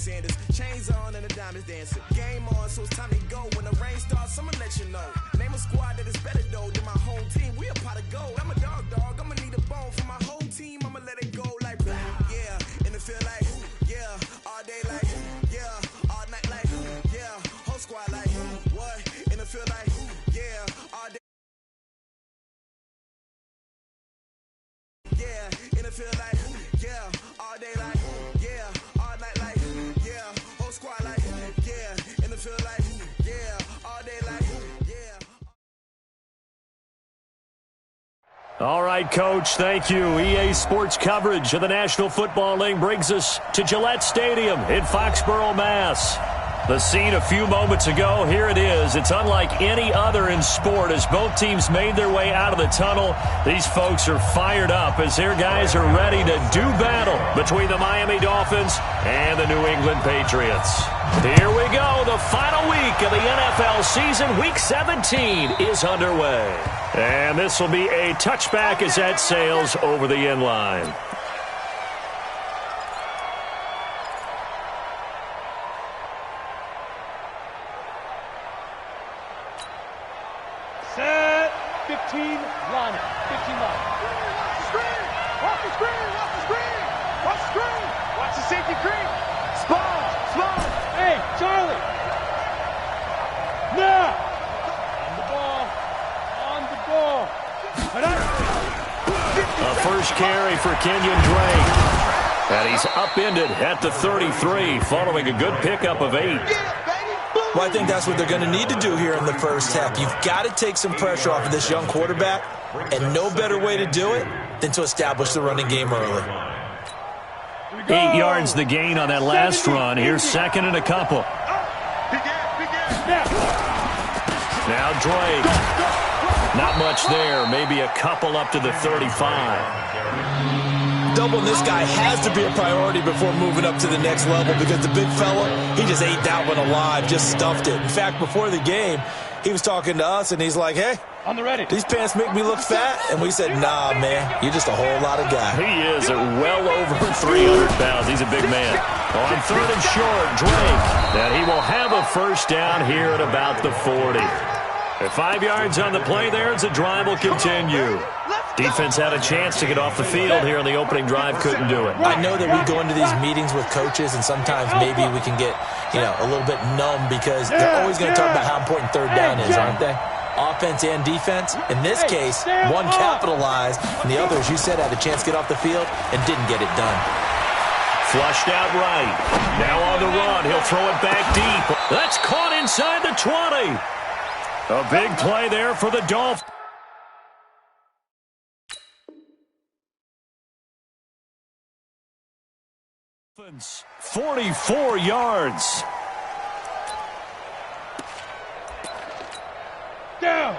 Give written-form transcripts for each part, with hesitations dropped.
Sanders. Chains on and the diamonds dancing. Game on, so it's time to go. When the rain starts, I'ma let you know. Name a squad that is better though than my home team. We a pot of gold. I'm a dog. I'ma need a bone for my whole team. I'ma let it go like yeah. And it feel like yeah. All day like yeah. All night like yeah. Whole squad like what? And it feel like yeah. All day. Yeah, and it feel like, yeah, all day like, yeah, all night like, yeah, whole squad like, yeah, and it feel like, yeah, all day like, yeah. All right, Coach, thank you. EA Sports coverage of the National Football League brings us to Gillette Stadium in Foxborough, Mass. The scene a few moments ago, here it is. It's unlike any other in sport as both teams made their way out of the tunnel. These folks are fired up as their guys are ready to do battle between the Miami Dolphins and the New England Patriots. Here we go. The final week of the NFL season. Week 17 is underway. And this will be a touchback as that sails over the end line. Set, 15, line it, 15 line. Watch the screen, watch the screen, watch the screen, watch the screen, watch the safety screen. Spawn, hey, Charlie. Now, on the ball. A first carry for Kenyon Drake. And he's upended at the 33 following a good pickup of 8. Well, I think that's what they're going to need to do here in the first half. You've got to take some pressure off of this young quarterback, and no better way to do it than to establish the running game early. 8 yards the gain on that last run. Here's second and a couple. Now Drake. Not much there. Maybe a couple up to the 35. Doubling this guy has to be a priority before moving up to the next level because the big fella, he just ate that one alive, just stuffed it. In fact, before the game, he was talking to us, and he's like, hey, on the ready. These pants make me look fat. And we said, nah, man, you're just a whole lot of guy. He is well over 300 pounds. He's a big man. On third and short, Drake. And he will have a first down here at about the 40. At 5 yards on the play there, as the drive will continue. Defense had a chance to get off the field here in the opening drive, couldn't do it. I know that we go into these meetings with coaches, and sometimes maybe we can get, a little bit numb because they're always going to talk about how important third down is, aren't they? Offense and defense. In this case, one capitalized, and the other, as you said, had a chance to get off the field and didn't get it done. Flushed out right. Now on the run. He'll throw it back deep. That's caught inside the 20. A big play there for the Dolphins. 44 yards.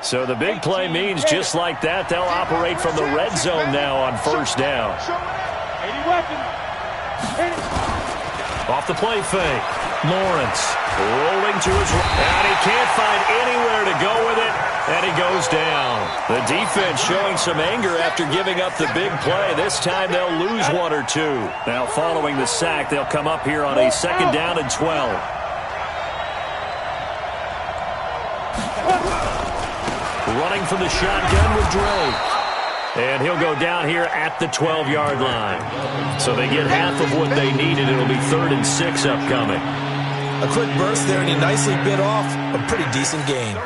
So the big play means just like that, they'll operate from the red zone now on first down. Off the play fake. Lawrence rolling to his right. And he can't find anywhere to go with it, and he goes down. The defense showing some anger after giving up the big play. This time they'll lose 1 or 2. Now following the sack, they'll come up here on a second down and 12. Running from the shotgun with Drake. And he'll go down here at the 12-yard line. So they get half of what they needed. It'll be 3rd and 6 upcoming. A quick burst there, and he nicely bit off a pretty decent gain.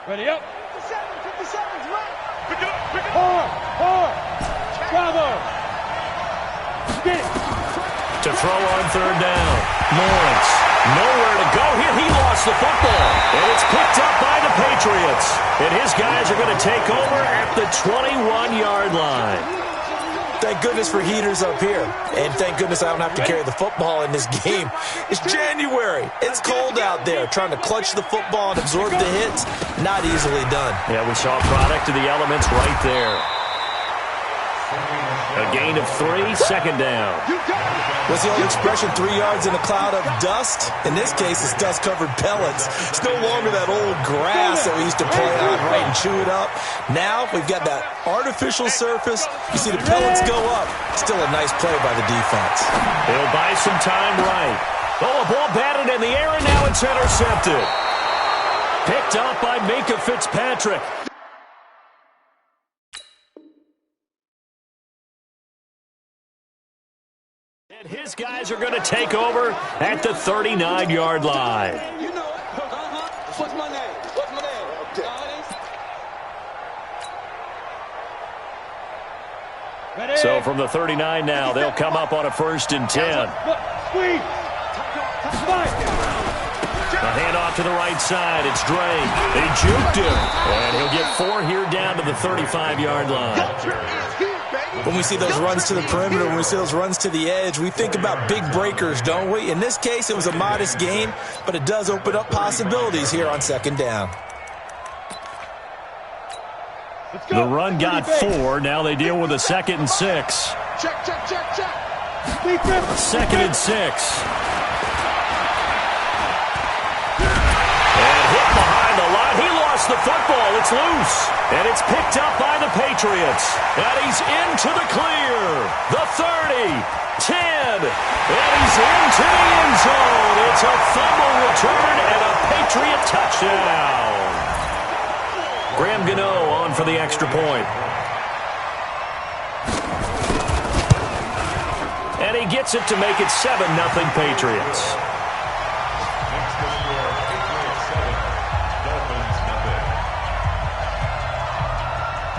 Ready up. 50 seconds, right. Pick it up. Hard. Bravo. Get it. To throw on third down. Lawrence. Nowhere to go here. He lost the football. And it's picked up by the Patriots. And his guys are going to take over at the 21-yard line. Thank goodness for heaters up here. And thank goodness I don't have to carry the football in this game. It's January. It's cold out there. Trying to clutch the football and absorb the hits, not easily done. Yeah, we saw a product of the elements right there. A gain of 3, second down. What's the old expression, 3 yards in a cloud of dust? In this case, it's dust-covered pellets. It's no longer that old grass that we used to play on, right, and chew it up. Now we've got that artificial surface. You see the pellets go up. Still a nice play by the defense. He'll buy some time right. Oh, a ball batted in the air, and now it's intercepted. Picked up by Minka Fitzpatrick. And his guys are going to take over at the 39-yard line. You know it. What's my name? What's my name? Okay. So from the 39 now, they'll come up on a 1st and 10. Squeeze. A handoff to the right side. It's Dre. They juked him. And he'll get 4 here down to the 35-yard line. When we see those runs to the perimeter, when we see those runs to the edge, we think about big breakers, don't we? In this case, it was a modest gain, but it does open up possibilities here on 2nd down. The run got 4. Now they deal with a 2nd and 6. Check. 2nd and 6. The line. He lost the football. It's loose. And it's picked up by the Patriots. And he's into the clear. The 30, 10. And he's into the end zone. It's a fumble return and a Patriot touchdown. Graham Gano on for the extra point. And he gets it to make it 7-0 Patriots.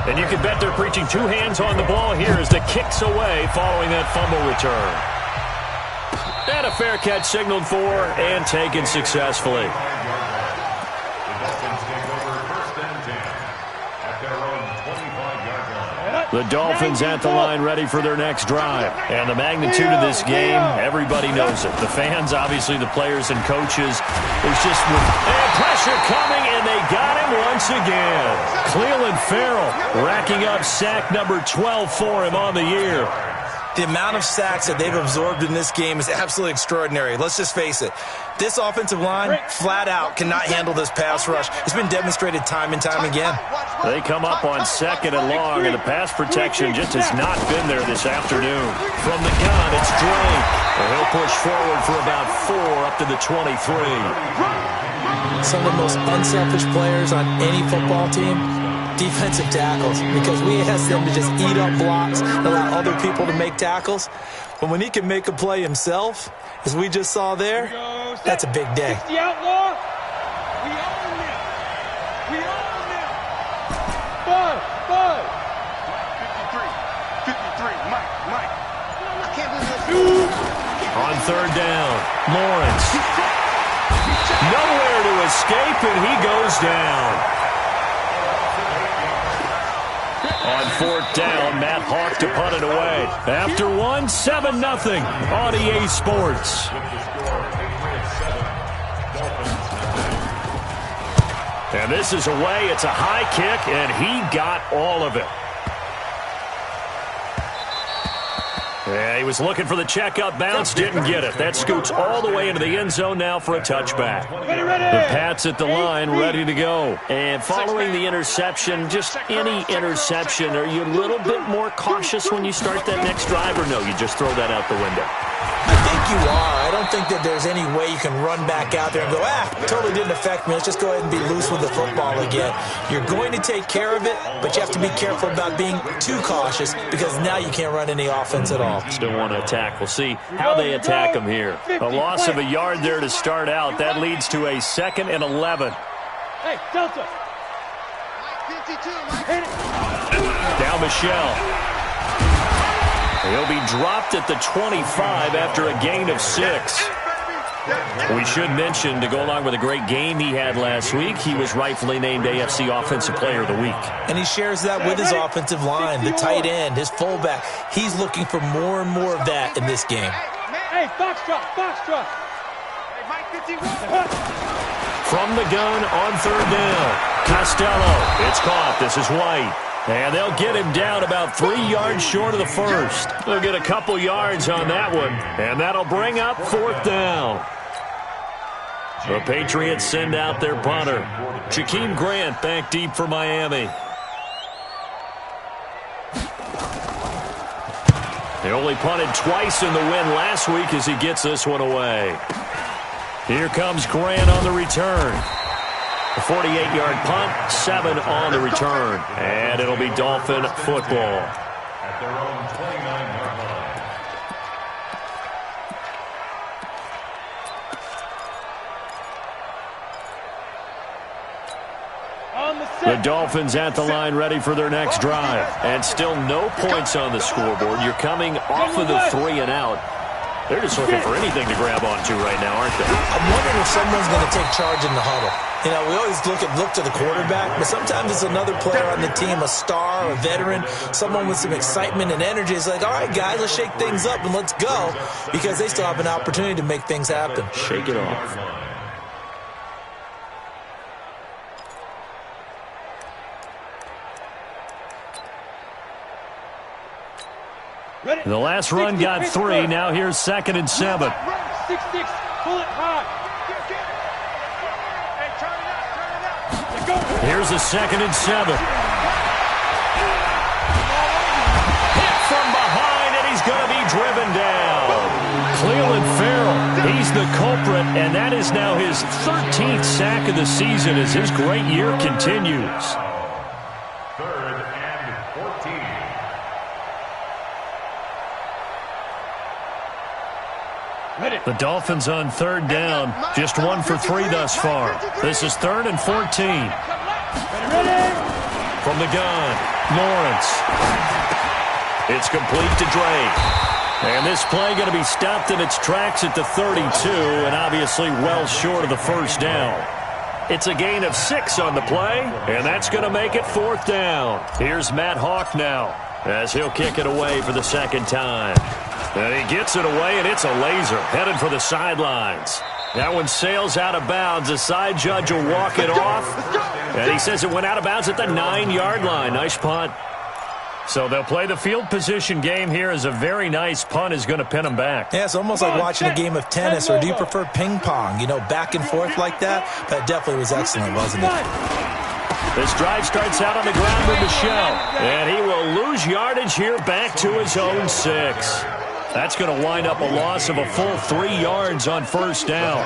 And you can bet they're preaching 2 hands on the ball here as the kick's away following that fumble return. And a fair catch signaled for and taken successfully. The Dolphins at the line ready for their next drive. And the magnitude of this game, everybody knows it. The fans, obviously the players and coaches. There's just pressure coming, and they got him once again. Cleveland Farrell racking up sack number 12 for him on the year. The amount of sacks that they've absorbed in this game is absolutely extraordinary. Let's just face it. This offensive line, flat out, cannot handle this pass rush. It's been demonstrated time and time again. They come up on 2nd and long, and the pass protection just has not been there this afternoon. From the gun, it's Dre. And he'll push forward for about 4 up to the 23. Some of the most unselfish players on any football team, defensive tackles, because we ask them to just eat up blocks and allow other people to make tackles. But when he can make a play himself, as we just saw there, that's a big day. The outlaw. We own them. We own them. 5. 53. Mike. I can't believe this. On 3rd down, Lawrence. Nowhere to escape, and he goes down. On 4th down, Matt Hawk to punt it away. After 1, 7-0 on EA Sports. And this is away. It's a high kick, and he got all of it. Yeah, he was looking for the check-up bounce, didn't get it. That scoots all the way into the end zone now for a touchback. The Pats at the line, ready to go. And following the interception, just any interception, are you a little bit more cautious when you start that next drive, or no, you just throw that out the window? I think you are. I don't think that there's any way you can run back out there and go, totally didn't affect me. Let's just go ahead and be loose with the football again. You're going to take care of it, but you have to be careful about being too cautious because now you can't run any offense at all. Still want to attack. We'll see how they attack him here. A loss of a yard there to start out. That leads to a 2nd and 11. Hey, Delta. Down Michelle. He'll be dropped at the 25 after a gain of 6. We should mention, to go along with a great game he had last week, he was rightfully named AFC Offensive Player of the Week. And he shares that with his offensive line, the tight end, his fullback. He's looking for more and more of that in this game. Hey, Foxtrot. Hey, Mike 51. From the gun on 3rd down. Costello. It's caught. This is White. And they'll get him down about 3 yards short of the first. They'll get a couple yards on that one, and that'll bring up 4th down. The Patriots send out their punter. Jakeem Grant back deep for Miami. They only punted twice in the win last week as he gets this one away. Here comes Grant on the return. A 48-yard punt, 7 on the return. And it'll be Dolphin football. At their own 29-yard line. The Dolphins at the line ready for their next drive. And still no points on the scoreboard. You're coming off of the 3 and out. They're just looking for anything to grab onto right now, aren't they? I'm wondering if someone's going to take charge in the huddle. You know, we always look to the quarterback, but sometimes it's another player on the team, a star, a veteran, someone with some excitement and energy. It's like, all right, guys, let's shake things up and let's go, because they still have an opportunity to make things happen. Shake it off. The last run got 3. Now here's 2nd and 7. 6-6, pull it high. Here's a 2nd and 7. Hit from behind, and he's going to be driven down. Cleveland Farrell, he's the culprit, and that is now his 13th sack of the season as his great year continues. 3rd and 14. The Dolphins on 3rd down, just 1 for 3 thus far. This is 3rd and 14. From the gun, Lawrence. It's complete to Drake. And this play going to be stopped in its tracks at the 32, and obviously well short of the first down. It's a gain of 6 on the play, and that's going to make it 4th down. Here's Matt Hawk now, as he'll kick it away for the 2nd time. And he gets it away, and it's a laser, headed for the sidelines. That one sails out of bounds. The side judge will walk it off, and he says it went out of bounds at the 9-yard line. Nice punt. So they'll play the field position game here as a very nice punt is going to pin them back. Yeah, it's almost like watching a game of tennis, or do you prefer ping pong? You know, back and forth like that? That definitely was excellent, wasn't it? This drive starts out on the ground with Michelle, and he will lose yardage here back to his own 6. That's going to wind up a loss of a full 3 yards on 1st down.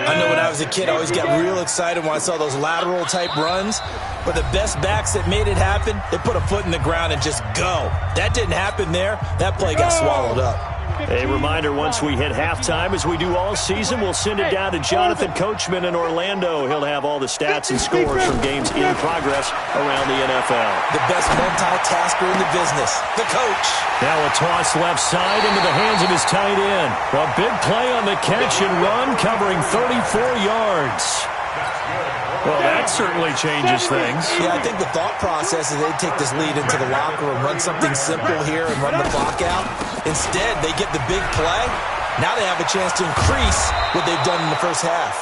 I know when I was a kid, I always got real excited when I saw those lateral-type runs. But the best backs that made it happen, they put a foot in the ground and just go. That didn't happen there. That play got swallowed up. A reminder, once we hit halftime, as we do all season, we'll send it down to Jonathan Coachman in Orlando. He'll have all the stats and scores from games in progress around the NFL. The best multitasker in the business, the coach. Now a toss left side into the hands of his tight end. A big play on the catch and run, covering 34 yards. Well, that certainly changes things. Yeah, I think the thought process is they'd take this lead into the locker room, run something simple here and run the clock out. Instead, they get the big play. Now they have a chance to increase what they've done in the first half.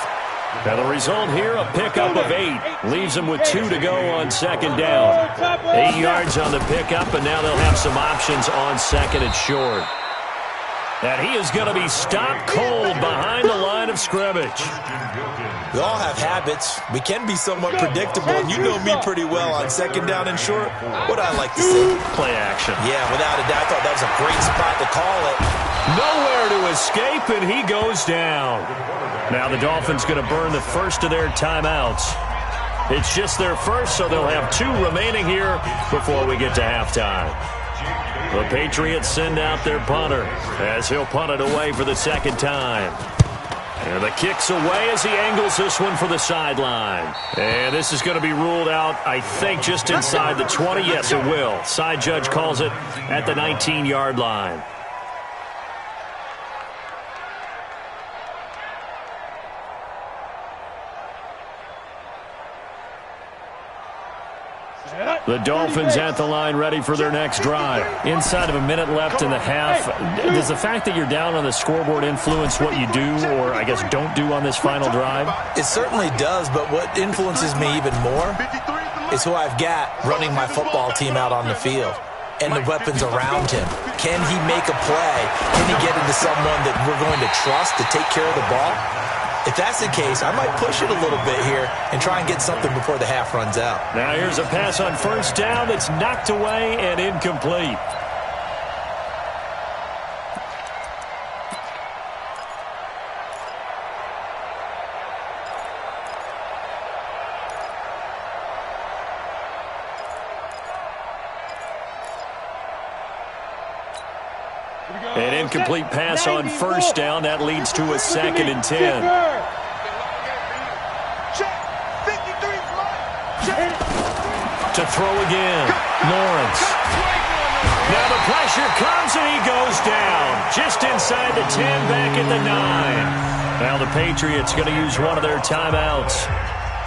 Now the result here, a pickup of 8. Leaves them with 2 to go on 2nd down. 8 yards on the pickup, and now they'll have some options on 2nd and short. And he is going to be stopped cold behind the line of scrimmage. We all have habits. We can be somewhat predictable, and you know me pretty well on 2nd down and short. What I like to see? Play action. Yeah, without a doubt, I thought that was a great spot to call it. Nowhere to escape, and he goes down. Now the Dolphins going to burn the first of their timeouts. It's just their first, so they'll have 2 remaining here before we get to halftime. The Patriots send out their punter as he'll punt it away for the 2nd time. And the kick's away as he angles this one for the sideline. And this is going to be ruled out, I think, just inside the 20. Yes, it will. Side judge calls it at the 19-yard line. The Dolphins at the line ready for their next drive. Inside of a minute left in the half. Does the fact that you're down on the scoreboard influence what you do, or I guess don't do on this final drive? It certainly does, but what influences me even more is who I've got running my football team out on the field and the weapons around him. Can he make a play? Can he get into someone that we're going to trust to take care of the ball? If that's the case, I might push it a little bit here and try and get something before the half runs out. Now here's a pass on first down that's knocked away and incomplete. An incomplete pass on first down. That leads to a 2nd and 10. To throw again. Lawrence. Now the pressure comes and he goes down. Just inside the 10, back at the 9. Now the Patriots going to use one of their timeouts,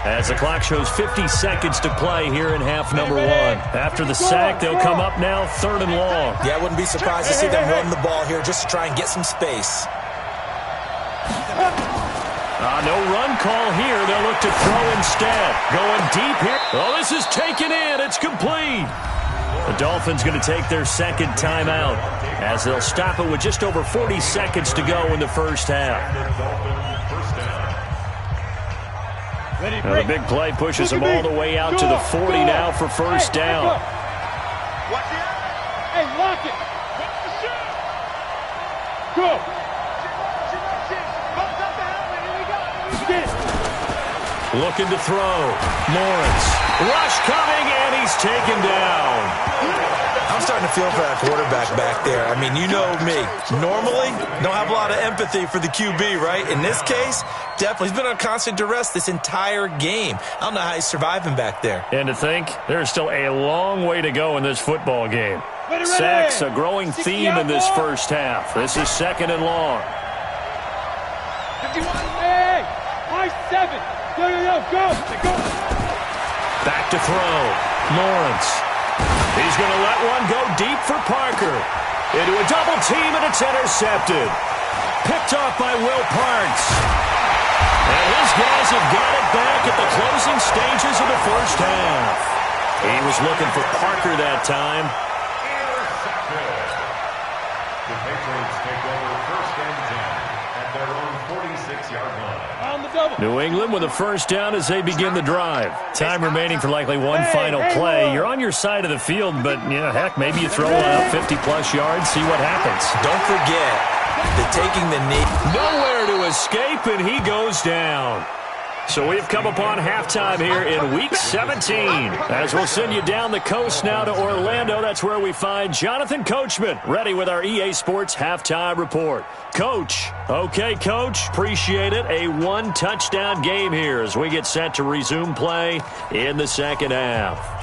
as the clock shows 50 seconds to play here in half number 1. After the sack, they'll come up now 3rd and long. Yeah, I wouldn't be surprised to see them run the ball here just to try and get some space. No run call here. They'll look to throw instead. Going deep here. Oh, this is taken in. It's complete. The Dolphins going to take their 2nd timeout, as they'll stop it with just over 40 seconds to go in the first half. Now the big play pushes them all the way out to the 40 now for first down. Hey, lock it. Go. Looking to throw. Lawrence. Rush coming, and he's taken down. I'm starting to feel for that quarterback back there. I mean, you know me. Normally, don't have a lot of empathy for the QB, right? In this case, definitely. He's been on constant duress this entire game. I don't know how he's surviving back there. And to think, there's still a long way to go in this football game. Sacks, a growing theme in this first half. This is 2nd and long. 51. Hey, I-7. Go. Back to throw. Lawrence. He's going to let one go deep for Parker. Into a double team, and it's intercepted. Picked off by Will Parks. And his guys have got it back at the closing stages of the first half. He was looking for Parker that time. The Patriots take over 1st and 10 at their own 46-yard line. New England with a first down as they begin the drive. Time remaining for likely one final play. You're on your side of the field, but, heck, maybe you throw one up 50-plus yards, see what happens. Don't forget that taking the knee. Nowhere to escape, and he goes down. So we've come upon halftime here in Week 17. As we'll send you down the coast now to Orlando, that's where we find Jonathan Coachman, ready with our EA Sports Halftime Report. Coach. Okay, Coach. Appreciate it. A 1-touchdown game here as we get set to resume play in the second half.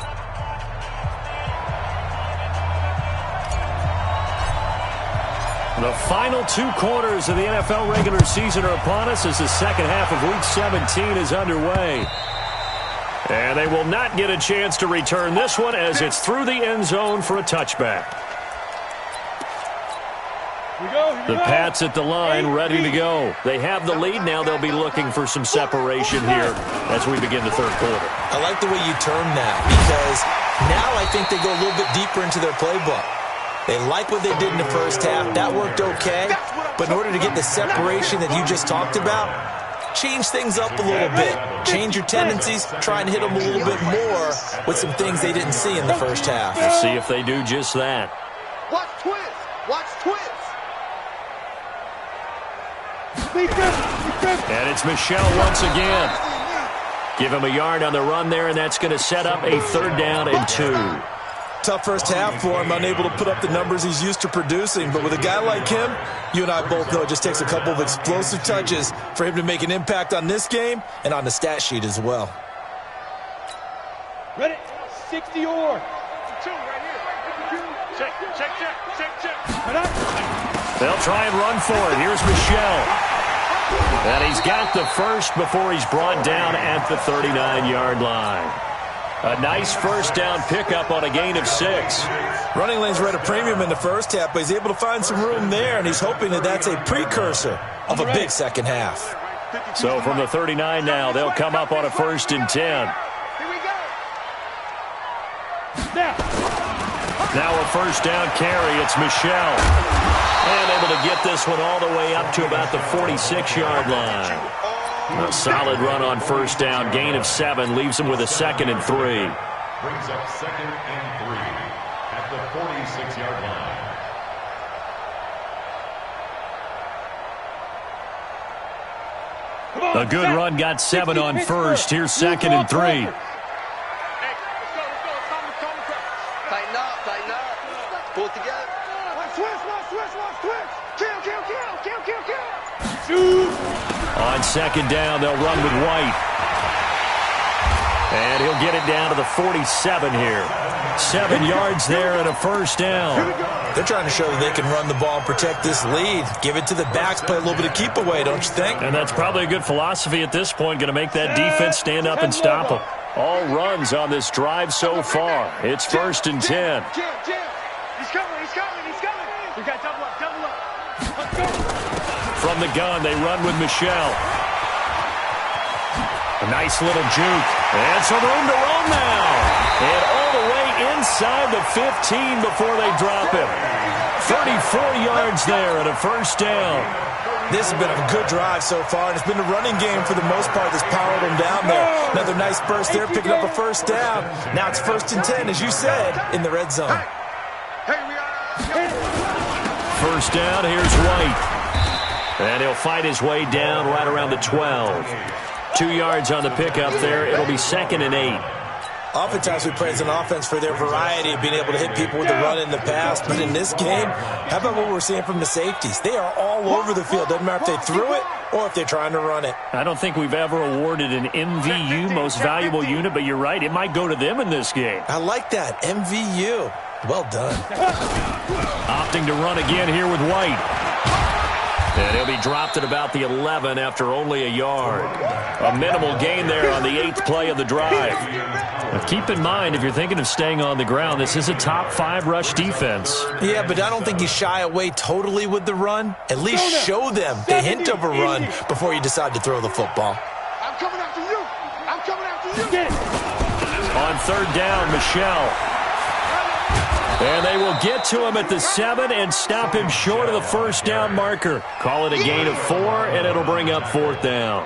The final 2 quarters of the NFL regular season are upon us as the second half of Week 17 is underway. And they will not get a chance to return this one as it's through the end zone for a touchback. The Pats at the line, ready to go. They have the lead. Now they'll be looking for some separation here as we begin the third quarter. I like the way you term that, because now I think they go a little bit deeper into their playbook. They like what they did in the first half. That worked okay. But in order to get the separation that you just talked about, change things up a little bit. Change your tendencies. Try and hit them a little bit more with some things they didn't see in the first half. We'll see if they do just that. Watch Twiz. Watch Twiz. And it's Michelle once again. Give him a yard on the run there, and that's going to set up a 3rd down and 2. Tough first half for him, unable to put up the numbers he's used to producing. But with a guy like him, you and I both know it just takes a couple of explosive touches for him to make an impact on this game and on the stat sheet as well. Ready? 60 or. 2 right here. Check. They'll try and run for it. Here's Michelle. And he's got the first before he's brought down at the 39-yard line. A nice first down pickup on a gain of 6. Running lanes were at a premium in the first half, but he's able to find some room there, and he's hoping that that's a precursor of a big second half. So from the 39 now, they'll come up on a 1st and 10. Now a first down carry. It's Michelle. And able to get this one all the way up to about the 46-yard line. A solid run on first down. Gain of 7 leaves him with a 2nd and 3. Brings up 2nd and 3 at the 46-yard line. A good run got 7 on first. Here's 2nd and 3. Hey, let's go. Tighten up. Pull it together. Watch twist. Kill. On 2nd down, they'll run with White. And he'll get it down to the 47 here. 7 yards there and a first down. They're trying to show that they can run the ball and protect this lead. Give it to the backs, play a little bit of keep away, don't you think? And that's probably a good philosophy at this point. Going to make that defense stand up and stop them. All runs on this drive so far. It's 1st and 10. He's coming. We got double up. Let's go. From the gun, they run with Michelle. A nice little juke. And some room to run now. And all the way inside the 15 before they drop him. 34 yards there and a first down. This has been a good drive so far, and it's been a running game for the most part that's powered them down there. Another nice burst there, picking up a first down. Now it's 1st and 10, as you said, in the red zone. First down, here's White. And he'll fight his way down right around the 12. 2 yards on the pickup there. It'll be 2nd and 8. Oftentimes we praise an offense for their variety of being able to hit people with the run in the pass. But in this game, how about what we're seeing from the safeties? They are all over the field. Doesn't matter if they threw it or if they're trying to run it. I don't think we've ever awarded an MVU, most valuable unit, but you're right. It might go to them in this game. I like that. MVU. Well done. Opting to run again here with White. And he'll be dropped at about the 11 after only a yard. A minimal gain there on the 8th play of the drive. But keep in mind, if you're thinking of staying on the ground, this is a top 5 rush defense. Yeah, but I don't think you shy away totally with the run. At least show them the hint of a run before you decide to throw the football. I'm coming after you. On 3rd down, Michelle. And they will get to him at the 7 and stop him short of the first down marker. Call it a gain of 4, and it'll bring up 4th down.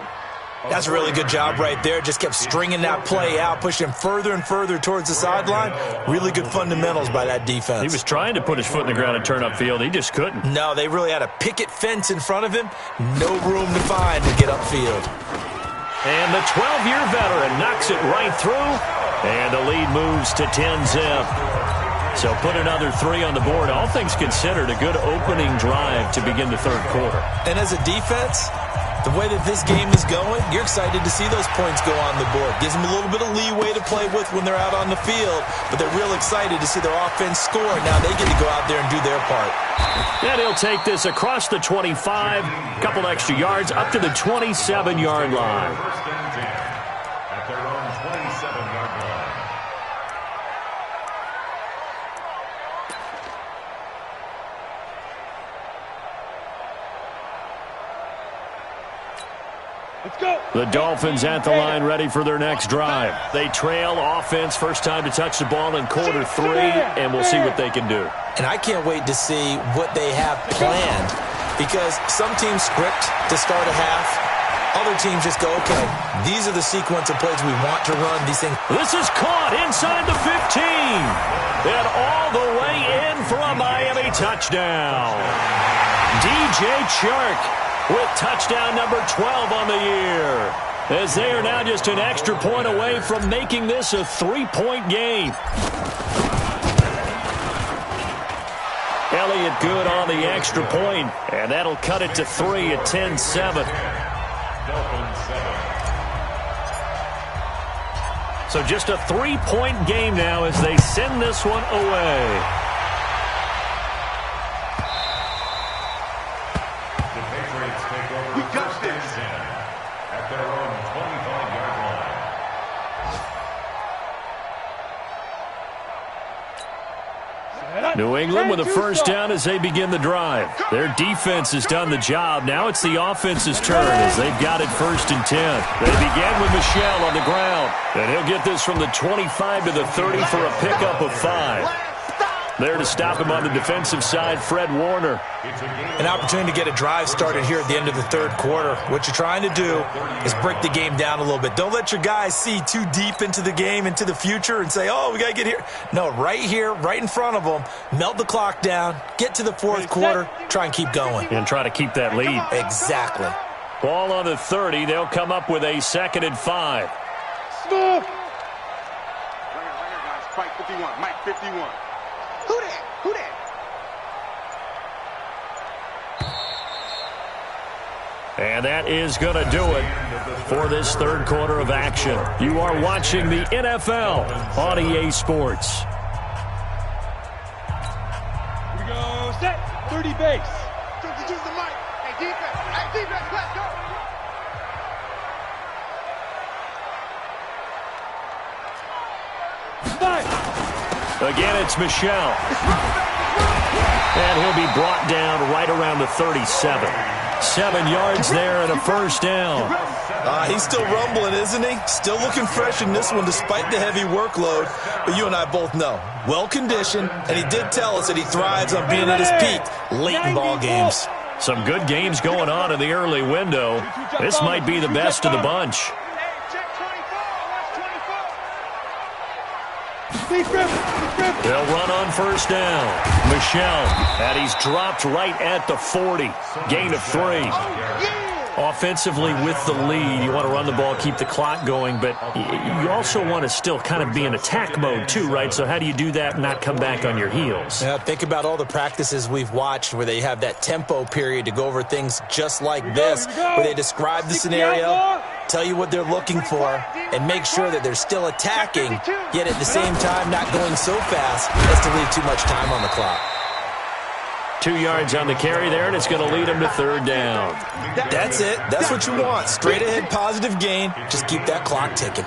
That's a really good job right there. Just kept stringing that play out, pushing him further and further towards the sideline. Really good fundamentals by that defense. He was trying to put his foot in the ground and turn upfield. He just couldn't. No, they really had a picket fence in front of him. No room to find to get upfield. And the 12-year veteran knocks it right through. And the lead moves to 10-zip. So put another 3 on the board. All things considered, a good opening drive to begin the 3rd quarter. And as a defense, the way that this game is going, you're excited to see those points go on the board. Gives them a little bit of leeway to play with when they're out on the field, but they're real excited to see their offense score. Now they get to go out there and do their part. And he'll take this across the 25, couple extra yards, up to the 27-yard line. 1st and 10 at their own 27-yard line. Let's go. The Dolphins at the line ready for their next drive. They trail offense, first time to touch the ball in quarter 3, and we'll see what they can do. And I can't wait to see what they have planned, because some teams script to start a half. Other teams just go, okay, these are the sequence of plays we want to run. These things. This is caught inside the 15. And all the way in for a Miami touchdown. DJ Chark with touchdown number 12 on the year, as they are now just an extra point away from making this a 3-point game. Elliott good on the extra point, and that'll cut it to 3 at 10-7. So just a 3-point game now as they send this one away. New England with a first down as they begin the drive. Their defense has done the job. Now it's the offense's turn as they've got it 1st and 10. They begin with Michel on the ground. And he'll get this from the 25 to the 30 for a pickup of 5. There to stop him on the defensive side, Fred Warner. An opportunity to get a drive started here at the end of the 3rd quarter. What you're trying to do is break the game down a little bit. Don't let your guys see too deep into the game, into the future, and say, oh, we got to get here. No, right here, right in front of them, melt the clock down, get to the 4th quarter, try and keep going. And try to keep that lead. Exactly. Ball on the 30. They'll come up with a 2nd and 5. Stop! Right here, guys. Fight 51. Mike 51. Who that? Who that? And that is going to do it for this 3rd quarter of action. You are watching the NFL on EA Sports. Here we go. Set. 30 base. Use the mic. Hey, defense. Hey, defense. Let's go. Again, it's Michel. And he'll be brought down right around the 37. 7 yards there and a first down. He's still rumbling, isn't he? Still looking fresh in this one despite the heavy workload. But you and I both know, well-conditioned, and he did tell us that he thrives on being at his peak late in ball games. Some good games going on in the early window. This might be the best of the bunch. They'll run on first down. Michel, and he's dropped right at the 40. Gain of 3. Offensively with the lead, you want to run the ball, keep the clock going, but you also want to still kind of be in attack mode too, right? So how do you do that and not come back on your heels? Yeah, think about all the practices we've watched where they have that tempo period to go over things just like this, where they describe the scenario, tell you what they're looking for, and make sure that they're still attacking, yet at the same time not going so fast as to leave too much time on the clock. 2 yards on the carry there, and it's going to lead him to 3rd down. That's it. That's what you want. Straight ahead, positive gain. Just keep that clock ticking.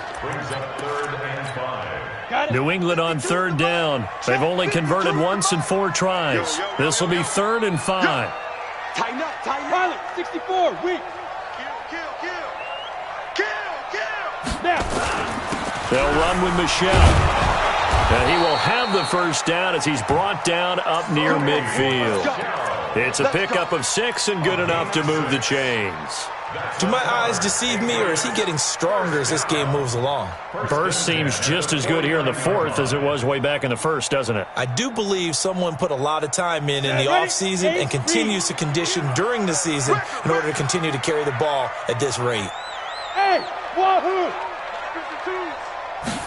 New England on 3rd down. They've only converted once in 4 tries. This will be 3rd and 5. Tighten up, tighten up. Pilot, 64, weak. Kill. Now. They'll run with Michel. And he will have the first down as he's brought down up near midfield. It's a pickup of 6 and good enough to move the chains. Do my eyes deceive me, or is he getting stronger as this game moves along? Burst seems just as good here in the 4th as it was way back in the 1st, doesn't it? I do believe someone put a lot of time in the offseason and continues to condition during the season in order to continue to carry the ball at this rate. Hey, wahoo!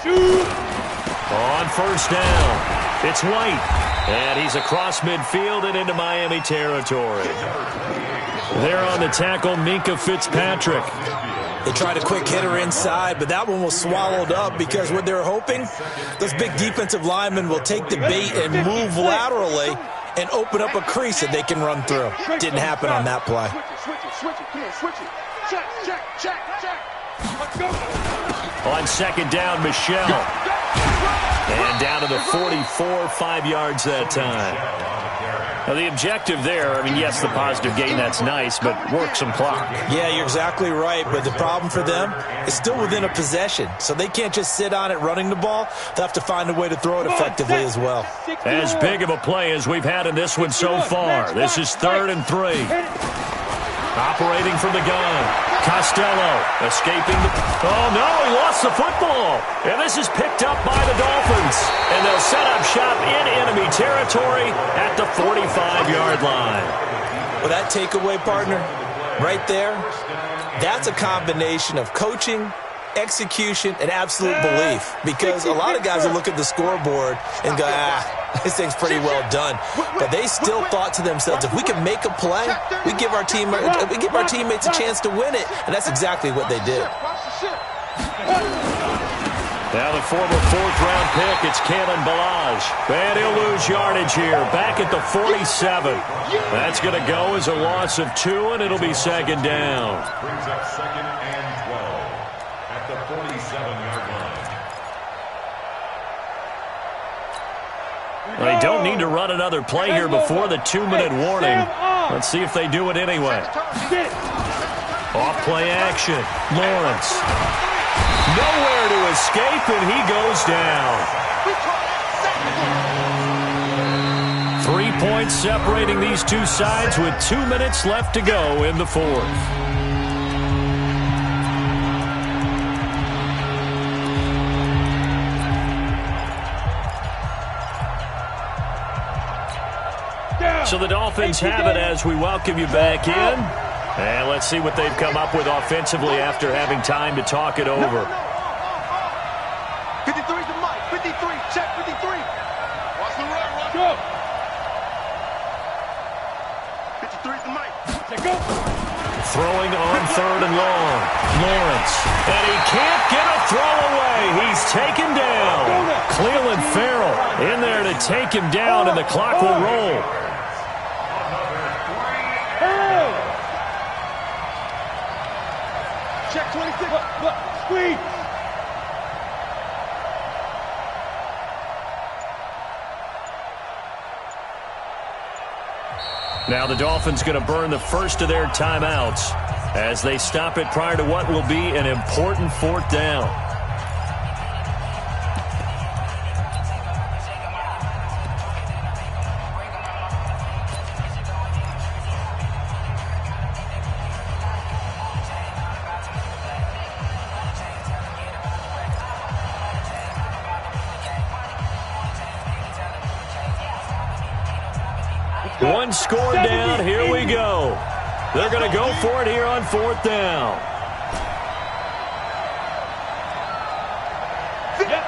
Shoot! On first down, it's White. And he's across midfield and into Miami territory. There on the tackle, Minkah Fitzpatrick. They tried a quick hitter inside, but that one was swallowed up because what they're hoping, those big defensive linemen will take the bait and move laterally and open up a crease that they can run through. Didn't happen on that play. Switch it. Come on, switch it. Check. Let's go. On 2nd down, Michel. And down to the 44, 5 yards that time. Now, the objective there, I mean, yes, the positive gain, that's nice, but work some clock. Yeah, you're exactly right, but the problem for them is still within a possession, so they can't just sit on it running the ball. They'll have to find a way to throw it effectively as well. As big of a play as we've had in this one so far. This is 3rd and 3. Operating from the gun. Costello escaping the... Oh, no, he lost the football. And this is picked up by the Dolphins. And they'll set up shop in enemy territory at the 45-yard line. Well, that takeaway, partner, right there, that's a combination of coaching, execution, and absolute belief. Because a lot of guys will look at the scoreboard and go, this thing's pretty well done. But they still thought to themselves, if we can make a play, we give our teammates a chance to win it. And that's exactly what they did. Now the former 4th-round pick, it's Kalen Ballage. And he'll lose yardage here, back at the 47. That's going to go as a loss of 2, and it'll be 2nd down. Brings up 2nd and 12 at the 47-yard line. They don't need to run another play here before the 2-minute warning. Let's see if they do it anyway. Off play action. Lawrence. Nowhere to escape, and he goes down. 3 points separating these two sides with 2 minutes left to go in the fourth. So the Dolphins have it as we welcome you back in. And let's see what they've come up with offensively after having time to talk it over. 53 to Mike. 53. Check 53. Watch the run. Go. 53 to Mike. Go. Throwing on 3rd and long. Lawrence. And he can't get a throw away. He's taken down. Cleveland Farrell in there to take him down, and the clock will roll. Check 26. Look. Squeeze. Now the Dolphins going to burn the first of their timeouts as they stop it prior to what will be an important 4th down. One score down, here we go. They're going to go for it here on 4th down. Yep.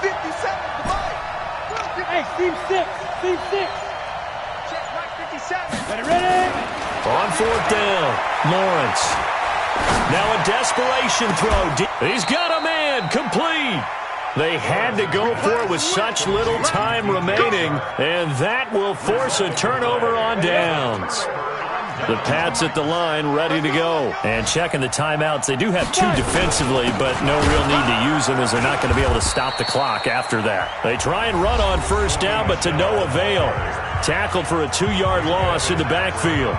57 to Mike. Hey, Team 6. Team 6. Check Mike 57. Ready? On 4th down, Lawrence. Now a desperation throw. He's got a man, complete. They had to go for it with such little time remaining, and that will force a turnover on downs. The Pats at the line ready to go. And checking the timeouts. They do have 2 defensively, but no real need to use them as they're not going to be able to stop the clock after that. They try and run on 1st down, but to no avail. Tackled for a 2-yard loss in the backfield.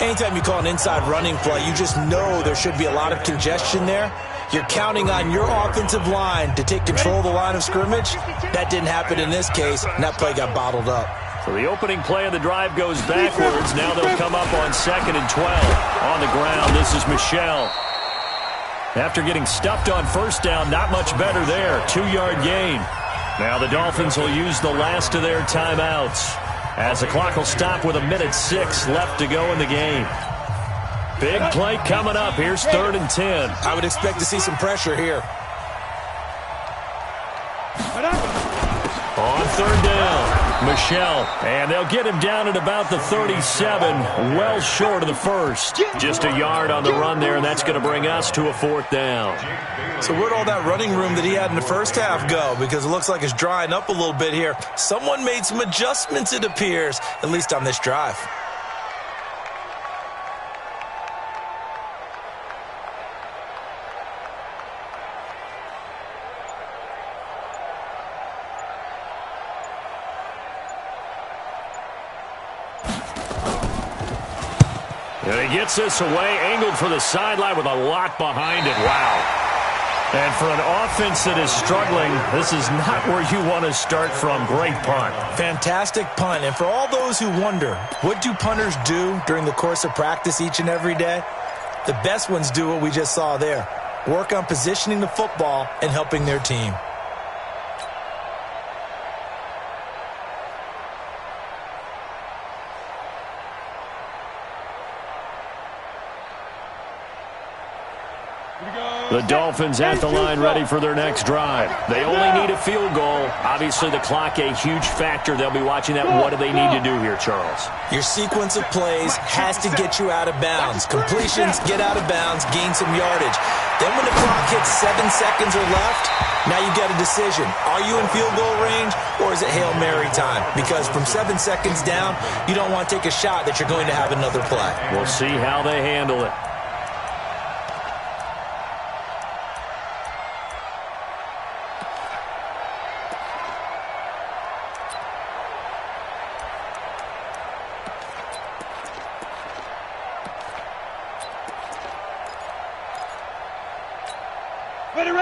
Anytime you call an inside running play, you just know there should be a lot of congestion there. You're counting on your offensive line to take control of the line of scrimmage. That didn't happen in this case, and that play got bottled up. So the opening play of the drive goes backwards. Now they'll come up on 2nd and 12. On the ground, this is Michel. After getting stuffed on 1st down, not much better there. 2-yard gain. Now the Dolphins will use the last of their timeouts, as the clock will stop with 1:06 left to go in the game. Big play coming up. Here's 3rd and 10. I would expect to see some pressure here. On 3rd down, Michel. And they'll get him down at about the 37, well short of the first. Just a yard on the run there, and that's going to bring us to a 4th down. So where'd all that running room that he had in the first half go? Because it looks like it's drying up a little bit here. Someone made some adjustments, it appears, at least on this drive. And he gets this away, angled for the sideline with a lot behind it. Wow. And for an offense that is struggling, this is not where you want to start from. Great punt. Fantastic punt. And for all those who wonder, what do punters do during the course of practice each and every day? The best ones do what we just saw there. Work on positioning the football and helping their team. The Dolphins at the line ready for their next drive. They only need a field goal. Obviously, the clock a huge factor. They'll be watching that. What do they need to do here, Charles? Your sequence of plays has to get you out of bounds. Completions, get out of bounds, gain some yardage. Then when the clock hits 7 seconds or left, now you got a decision. Are you in field goal range, or is it Hail Mary time? Because from 7 seconds down, you don't want to take a shot that you're going to have another play. We'll see how they handle it.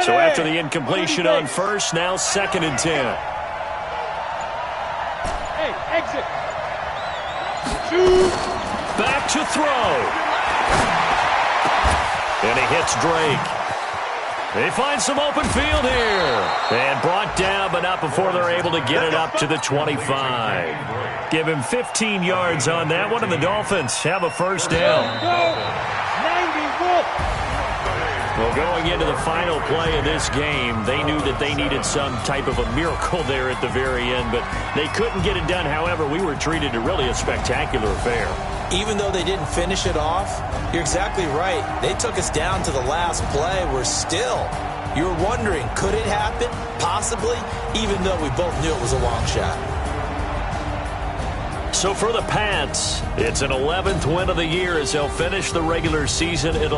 So after the incompletion on first, now 2nd and 10. Hey, exit. Back to throw. And he hits Drake. They find some open field here. And brought down, but not before they're able to get it up to the 25. Give him 15 yards on that one, and the Dolphins have a first down. 90, Well, going into the final play of this game, they knew that they needed some type of a miracle there at the very end, but they couldn't get it done. However, we were treated to really a spectacular affair. Even though they didn't finish it off, you're exactly right. They took us down to the last play. You're wondering, could it happen? Possibly, even though we both knew it was a long shot. So for the Pats, it's an 11th win of the year as they'll finish the regular season at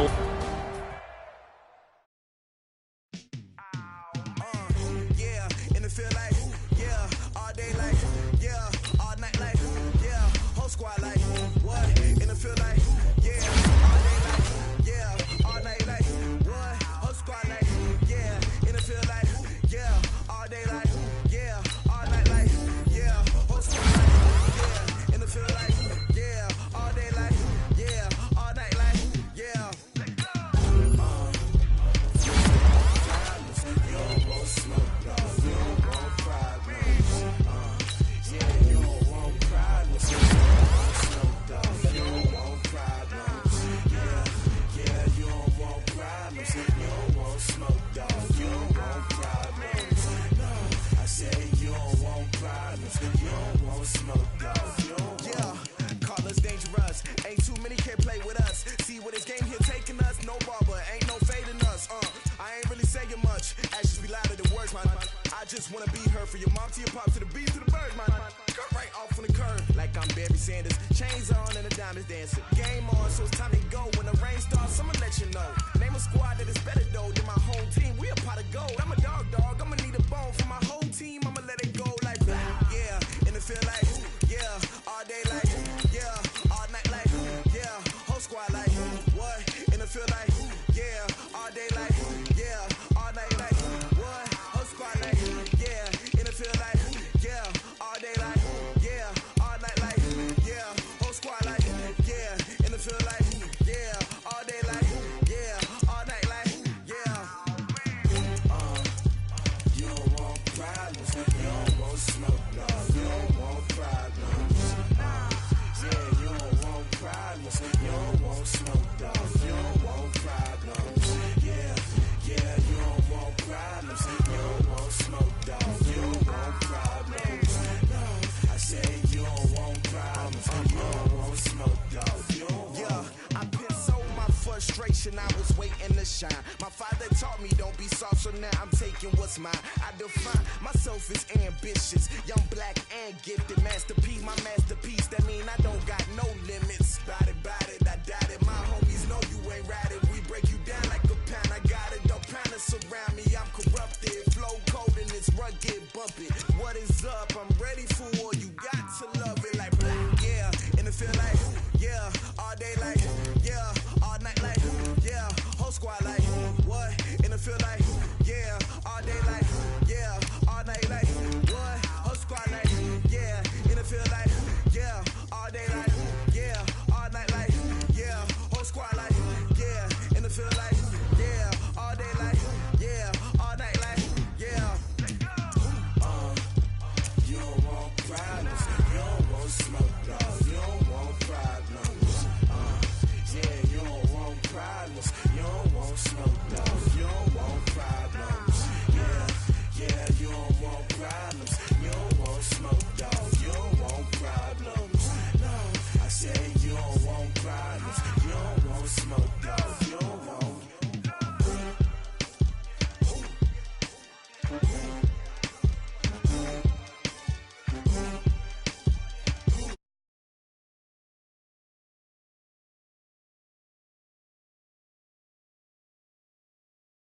I was waiting to shine. My father taught me don't be soft, so now I'm taking what's mine. I define myself as ambitious, young, black, and gifted. Masterpiece, my masterpiece